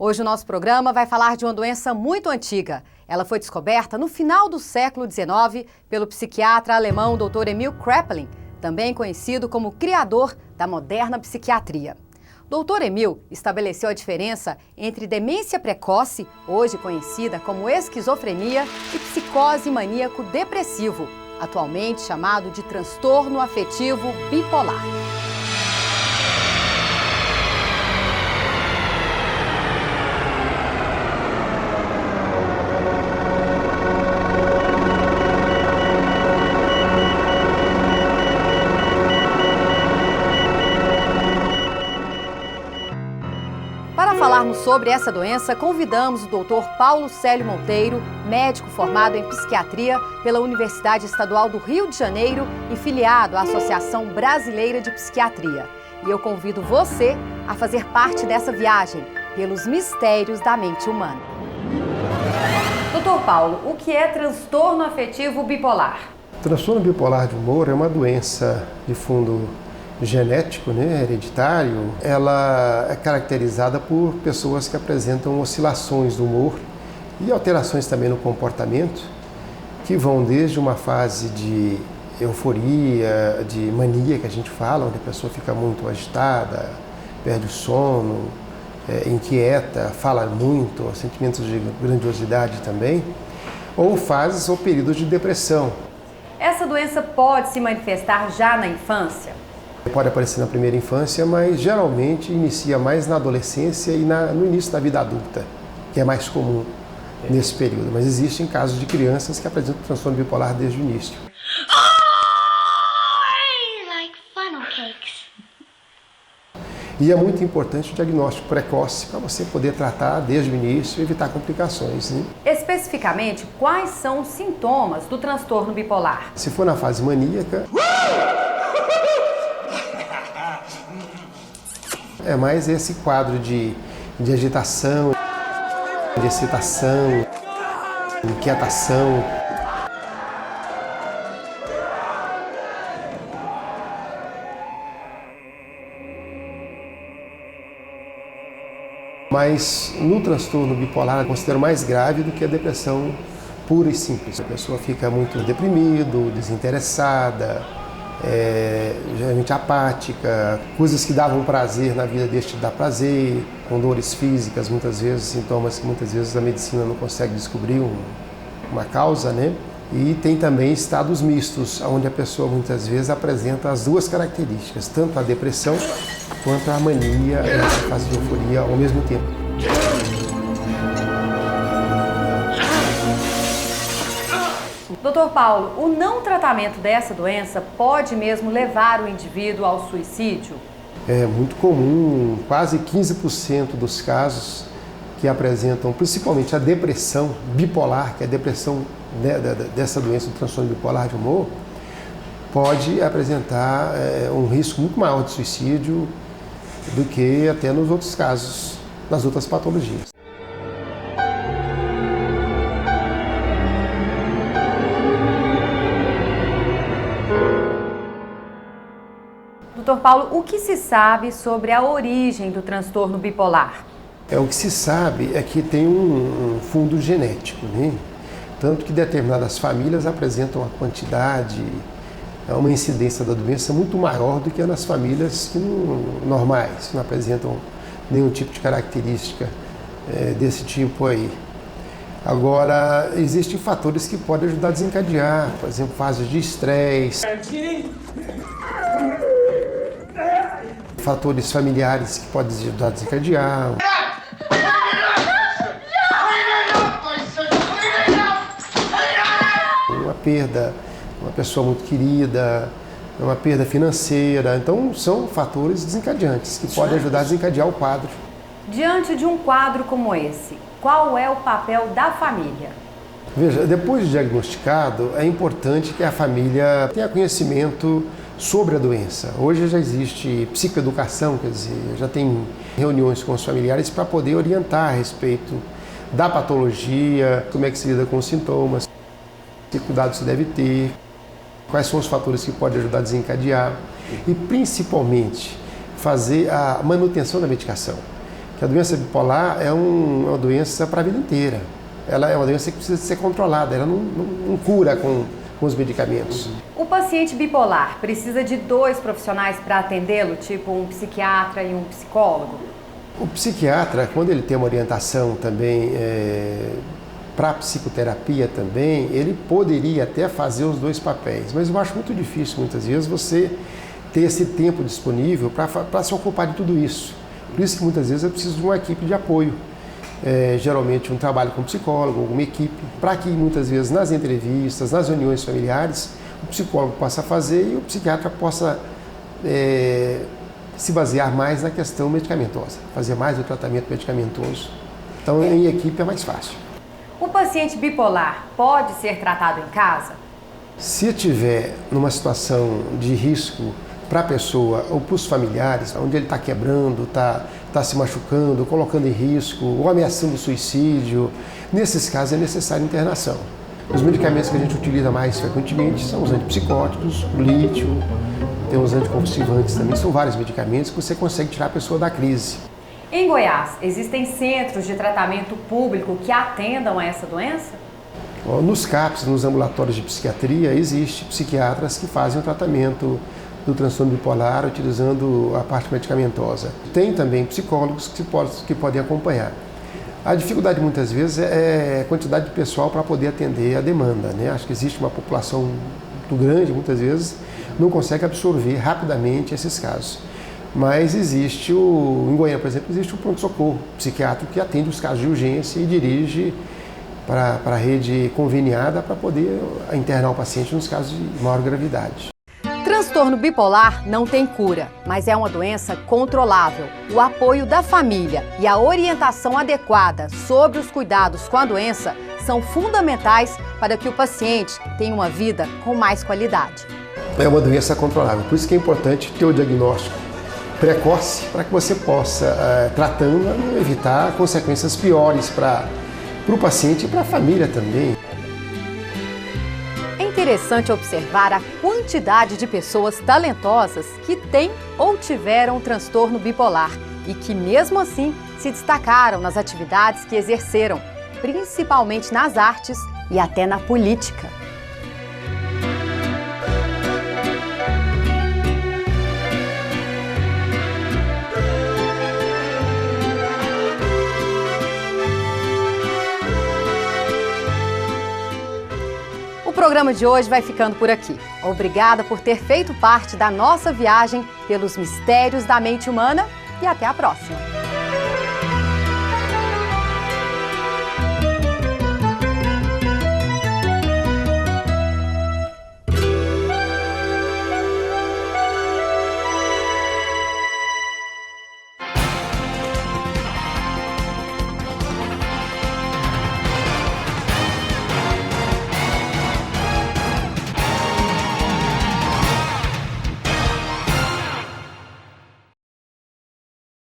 Hoje o nosso programa vai falar de uma doença muito antiga. Ela foi descoberta no final do século XIX pelo psiquiatra alemão Dr. Emil Kraepelin, também conhecido como criador da moderna psiquiatria. Dr. Emil estabeleceu a diferença entre demência precoce, hoje conhecida como esquizofrenia, e psicose maníaco-depressivo, atualmente chamado de transtorno afetivo bipolar. Para falarmos sobre essa doença, convidamos o Dr. Paulo Célio Monteiro, médico formado em psiquiatria pela Universidade Estadual do Rio de Janeiro e filiado à Associação Brasileira de Psiquiatria. E eu convido você a fazer parte dessa viagem pelos mistérios da mente humana. Dr. Paulo, o que é transtorno afetivo bipolar? Transtorno bipolar de humor é uma doença de fundo genético, hereditário. Ela é caracterizada por pessoas que apresentam oscilações do humor e alterações também no comportamento, que vão desde uma fase de euforia, de mania, que a gente fala, onde a pessoa fica muito agitada, perde o sono, inquieta, fala muito, sentimentos de grandiosidade também, ou fases ou períodos de depressão. Essa doença pode se manifestar já na infância? Pode aparecer na primeira infância, mas geralmente inicia mais na adolescência e no início da vida adulta, que é mais comum nesse período. Mas existem casos de crianças que apresentam transtorno bipolar desde o início. E é muito importante o diagnóstico precoce para você poder tratar desde o início e evitar complicações. Especificamente, quais são os sintomas do transtorno bipolar? Se for na fase maníaca, é mais esse quadro de agitação, de excitação, inquietação. Mas no transtorno bipolar eu considero mais grave do que a depressão pura e simples. A pessoa fica muito deprimido, desinteressada, geralmente apática, coisas que davam prazer na vida deixam de dar prazer, com dores físicas, muitas vezes, sintomas que muitas vezes a medicina não consegue descobrir uma causa, E tem também estados mistos, onde a pessoa muitas vezes apresenta as duas características, tanto a depressão quanto a mania, essa fase de euforia ao mesmo tempo. Dr. Paulo, o não tratamento dessa doença pode mesmo levar o indivíduo ao suicídio? É muito comum, quase 15% dos casos que apresentam principalmente a depressão bipolar, que é a depressão dessa doença do transtorno bipolar de humor, pode apresentar um risco muito maior de suicídio do que até nos outros casos, nas outras patologias. Dr. Paulo, o que se sabe sobre a origem do transtorno bipolar? O que se sabe é que tem um fundo genético, Tanto que determinadas famílias apresentam uma quantidade, uma incidência da doença muito maior do que nas famílias normais, que não apresentam nenhum tipo de característica desse tipo aí. Agora, existem fatores que podem ajudar a desencadear, por exemplo, fases de estresse, fatores familiares que podem ajudar a desencadear. Uma perda, uma pessoa muito querida, uma perda financeira. Então, são fatores desencadeantes que podem ajudar a desencadear o quadro. Diante de um quadro como esse, qual é o papel da família? Veja, depois de diagnosticado, é importante que a família tenha conhecimento sobre a doença. Hoje já existe psicoeducação, quer dizer, já tem reuniões com os familiares para poder orientar a respeito da patologia, como é que se lida com os sintomas, que cuidado se deve ter, quais são os fatores que podem ajudar a desencadear e, principalmente, fazer a manutenção da medicação. que a doença bipolar é uma doença para a vida inteira. Ela é uma doença que precisa ser controlada, ela não cura com os medicamentos. O paciente bipolar precisa de 2 profissionais para atendê-lo, tipo um psiquiatra e um psicólogo? O psiquiatra, quando ele tem uma orientação também para psicoterapia também, ele poderia até fazer os 2 papéis, mas eu acho muito difícil muitas vezes você ter esse tempo disponível para se ocupar de tudo isso. Por isso que muitas vezes eu preciso de uma equipe de apoio. Geralmente um trabalho com psicólogo, alguma equipe, para que muitas vezes nas entrevistas, nas reuniões familiares, o psicólogo possa fazer e o psiquiatra possa se basear mais na questão medicamentosa, fazer mais o tratamento medicamentoso. Então em equipe é mais fácil. O paciente bipolar pode ser tratado em casa? Se tiver numa situação de risco para a pessoa ou para os familiares, onde ele está quebrando, está se machucando, colocando em risco ou ameaçando suicídio, nesses casos é necessária internação. Os medicamentos que a gente utiliza mais frequentemente são os antipsicóticos, o lítio, tem os anticonvulsivantes também, são vários medicamentos que você consegue tirar a pessoa da crise. Em Goiás, existem centros de tratamento público que atendam a essa doença? Nos CAPs, nos ambulatórios de psiquiatria, existem psiquiatras que fazem o tratamento do transtorno bipolar utilizando a parte medicamentosa. Tem também psicólogos que podem acompanhar. A dificuldade muitas vezes é a quantidade de pessoal para poder atender a demanda, né? Acho que existe uma população muito grande, muitas vezes não consegue absorver rapidamente esses casos. Mas existe em Goiânia, por exemplo, existe o pronto-socorro psiquiátrico que atende os casos de urgência e dirige para a rede conveniada para poder internar o paciente nos casos de maior gravidade. Transtorno bipolar não tem cura, mas é uma doença controlável. O apoio da família e a orientação adequada sobre os cuidados com a doença são fundamentais para que o paciente tenha uma vida com mais qualidade. É uma doença controlável, por isso que é importante ter o diagnóstico precoce para que você possa, tratando, evitar consequências piores para o paciente e para a família também. É interessante observar a quantidade de pessoas talentosas que têm ou tiveram transtorno bipolar e que, mesmo assim, se destacaram nas atividades que exerceram, principalmente nas artes e até na política. O programa de hoje vai ficando por aqui. Obrigada por ter feito parte da nossa viagem pelos mistérios da mente humana e até a próxima!